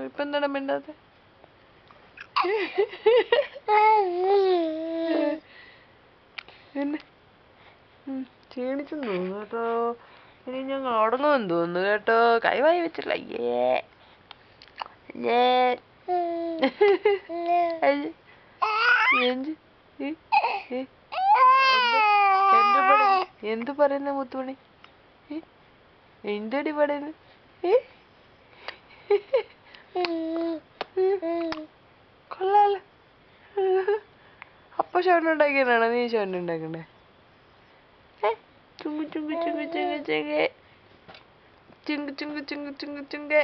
ഇപ്പൊ എന്താണ് മിണ്ടാത്തെ? ക്ഷീണിച്ചെന്ന് തോന്നുന്നു കേട്ടോ. ഇനി ഞങ്ങൾ ഉടങ്ങുമെന്ന് തോന്നുന്നു കേട്ടോ. കൈവായി വെച്ചില്ല. എന്ത് പറയുന്ന മുത്തുമണി? എന്തടി പറയുന്നു? കൊള്ളാല. അപ്പൊ ഷോണ്ട് ഉണ്ടാക്കിയതാണോ നീ ഷോണ്ട് ഉണ്ടാക്കണ്ടേ? ചുങ്ക് ചുങ്ക് ചുങ്ക് ചുങ്ക് ചുങ്ക് ചുങ്ക് ചുങ്ക് ചുങ്ക് ചുങ്ക് ചുങ്ക്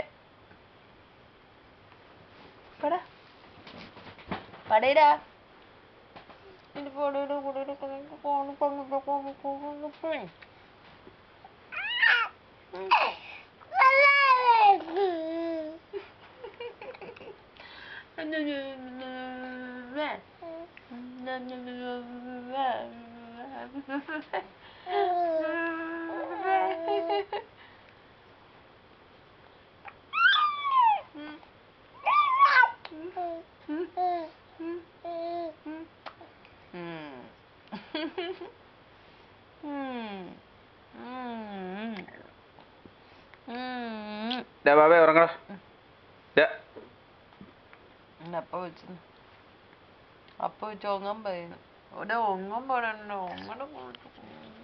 പടാ പടയിടാ. ബാബേ ഉറങ്ങടാ. അപ്പൊ വെച്ച് ഒങ്ങാൻ പറയുന്നു. ഇവിടെ ഒങ്ങാൻ പാടണ്ടോ?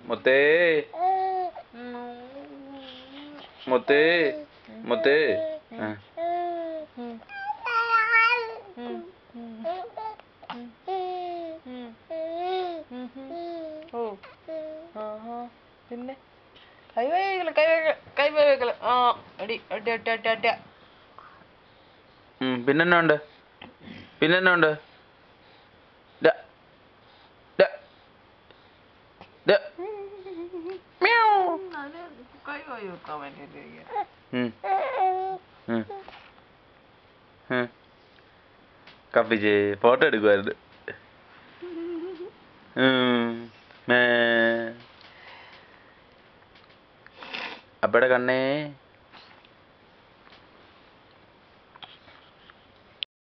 മുത്തേ മുത്തേ മുത്തേ. പിന്നെ കൈവേക്കല. ആ അടി അടി അടി അടി അടി. പിന്നെന്നാ ഉണ്ട്? പിന്നെന്നാ ഉണ്ട്? കൈവായി വെക്കാൻ വേണ്ടിട്ട് കപ്പിച്ച് ഫോട്ടോ എടുക്കുമായിരുന്നു. അപ്പടെ കണ്ണേ